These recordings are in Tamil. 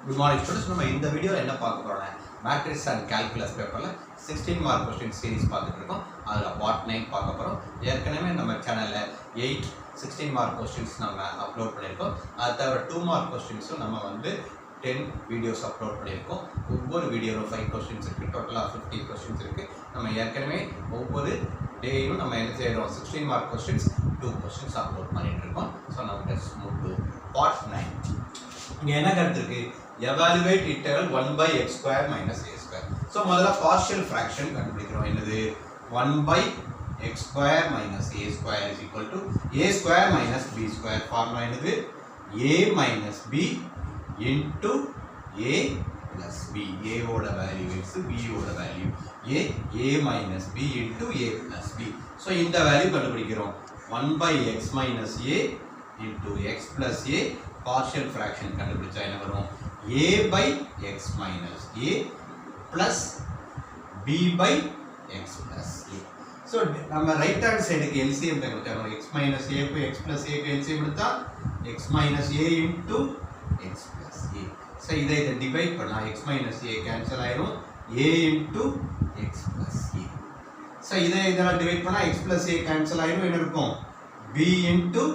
Good morning students. நம்ம இந்த வீடியோல என்ன பார்க்க போறோம்னா மேட்ரிக்ஸ் அண்ட் கால்குலஸ் பேப்பர்ல 16 மார்க் क्वेश्चन சீரிஸ் பார்த்துட்டு இருக்கோம். அதுல பார்ட் 9 பார்க்க போறோம். ஏற்கனவே நம்ம சேனல்ல 8 16 மார்க் क्वेश्चंस நம்ம அப்லோட் பண்ணிருக்கோம். அது தவிர 2 மார்க் क्वेश्चंसும் நம்ம வந்து 10 வீடியோஸ் அப்லோட் பண்ணிருக்கோம். ஒவ்வொரு வீடியோல 5 क्वेश्चंस இருக்கு. டோட்டலா 50 क्वेश्चंस இருக்கு. நம்ம ஏற்கனவே ஒவ்வொரு டேயும் நம்ம என்ன செய்றோம் 16 மார்க் क्वेश्चंस 2 क्वेश्चंस அப்லோட் பண்ணிட்டு இருக்கோம். சோ நம்ம லெட்ஸ் மூவ் டு பார்ட் 9. இங்க என்ன கருத்து evaluate integral 1 by x square minus a square. So முதல்ல partial fraction கண்டுபிடிக்கிறோம். என்னது 1 by x square minus a square is equal to a square minus b square. Formula என்னது a minus b into a plus b. a ஓட வேல்யூ x, b ஓட value a minus b into a plus b. So இந்த வேல்யூ கண்டுபிடிக்கிறோம். 1 by x minus a into x plus a partial fraction கண்டுபிடிச்சா என்ன வரும் a by x minus a plus b by x plus a. So நம்ம ரைட் ஹேண்ட் சைடுக்கு LCM எடுத்துறோம். x minus a க்கு x plus a க்கு LCM எடுத்தா x minus a into x plus a. So இதை டிவைட் பண்ணா x minus a கேன்சல் ஆயிடும் a into x plus a. So இதை இதெல்லாம் டிவைட் பண்ணா x plus a கேன்சல் ஆயிடும். என்ன இருக்கும் b into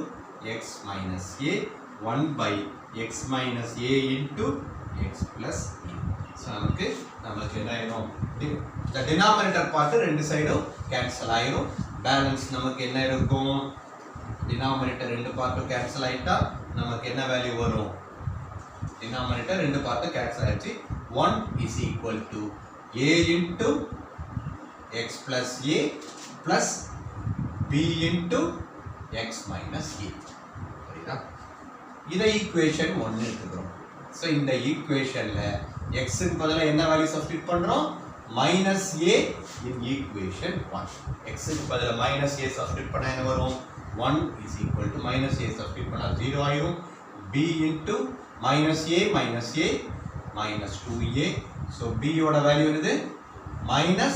x minus a 1 by x minus a into x plus a. So நமக்கு என்ன ஆயிடும் the denominator part ரெண்டு சைடும் கேன்சல் ஆயிடும். பேலன்ஸ் நமக்கு என்ன இருக்கும் denominator ரெண்டு பார்ட்டும் கேன்சல் ஆயிட்டா நமக்கு என்ன வேல்யூ வரும் denominator ரெண்டு பார்ட்டும் கேன்சல் ஆயிடுச்சு 1 is equal to a into x plus a plus b into x minus a. புரியுதா இத ஈக்குவேஷன் 1 எடுத்துக்கிறோம். சோ இந்த ஈக்குவேஷன்ல x க்கு பதிலா என்ன வேல்யூ சப்ஸ்டிட்யூட் பண்றோம் minus a in equation 1. x க்கு பதிலா minus a சப்ஸ்டிட்யூட் பண்ணா என்ன வரும் 1 is equal to minus a substitute பண்ணா 0 ஆயிடும் b into minus a minus a minus 2a. so b ஓட வேல்யூ என்னது minus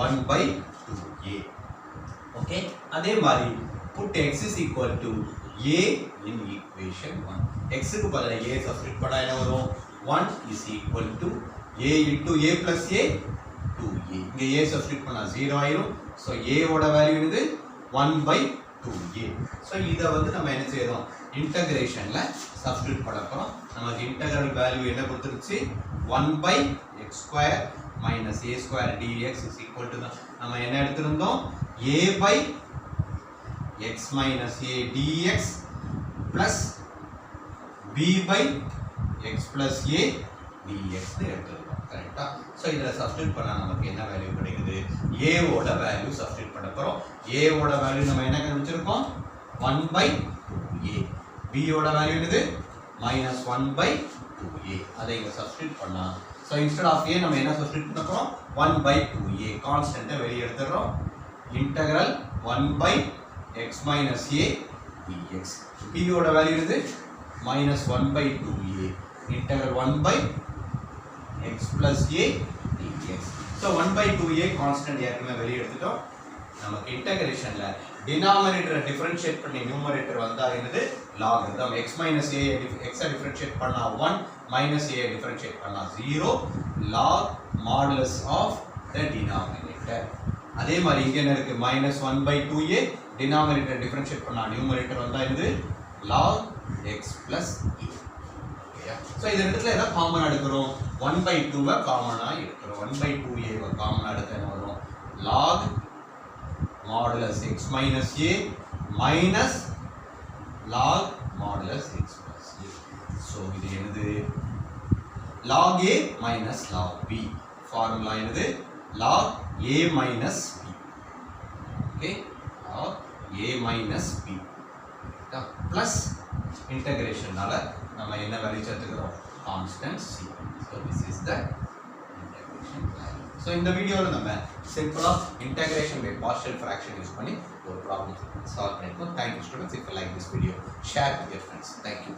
1 by 2a. ஓகே அதே மாதிரி put x is equal to a in equation 1. x க்கு பதிலா a சப்ஸ்டிட்யூட் பண்ணா என்ன வரும் 1 is equal to a into a plus a 2a. இங்க a சப்ஸ்டிட்யூட் பண்ணா 0 ஆயிடும். சோ a ஓட வேல்யூ என்னது 1 by 2a. சோ இத வந்து நம்ம என்ன செய்றோம் இன்டகிரேஷன்ல சப்ஸ்டிட்யூட் பண்ண போறோம். நமக்கு இன்டகிரல் வேல்யூ என்ன கொடுத்துருச்சு 1 by x square minus a square dx is equal to நம்ம என்ன எடுத்துறோம் a by x minus a dx plus b by x plus a dx னு எடுத்துறோம். கரெக்ட்டா? சோ இதல சப்ஸ்டிட்யூட் பண்ணா நமக்கு என்ன வேல்யூ கிடைக்குது a ஓட வேல்யூ சப்ஸ்டிட்யூட் பண்ண போறோம். a ஓட வேல்யூ நம்ம என்ன கண்டுபிடிச்சிருக்கோம் 1 by 2a. b ஓட வேல்யூ என்னது minus 1 by 2a. அதை இங்க சப்ஸ்டிட்யூட் பண்ணா சோ instead of a நம்ம என்ன சப்ஸ்டிட்யூட் பண்ண போறோம் 1 by 2a. கான்ஸ்டன்ட்டை வெளிய எடுத்துறோம். integral 1 by x minus a dx. b ஓட வேல்யூ என்னது minus 1 by 2a. integral 1 by x plus a dx. so 1 by 2a constant ஏற்கனவே வெளிய எடுத்துட்டோம். நமக்கு இன்டகிரேஷன்ல டினாமினேட்டரை டிஃபரன்ஷியேட் பண்ணி நியூமரேட்டர் வந்தா என்னது logarithm x minus a x I differentiate பண்ணா 1 minus a ஐ டிஃபரன்ஷியேட் பண்ணா 0 log modulus of the denominator. அதே மாதிரி இங்க என்ன இருக்கு minus 1 by 2a denominator differentiate பண்ணா numerator வந்தா என்னது log x plus a. ஓகேயா சோ இந்த இடத்துல எதை காமனா எடுக்கறோம் 1 by 2 வ காமனா எடுக்கறோம். 1 by 2a வ காமனா எடுத்தா என்ன வரும் log modulus x minus a minus log modulus x plus a. So இது என்னது log a minus log b. Formula என்னது log a minus b. okay log a minus b plus integration நால நம்ம என்ன வேல்யூ சேர்த்துக்கிறோம் constant c. so this is the integration value. so இந்த வீடியோல நம்ம simple of integration by partial fraction use பண்ணி ஒரு ப்ராப்ளம் சால்வ் பண்ணிருக்கோம். thank you students. if you like this video share with your friends. thank you.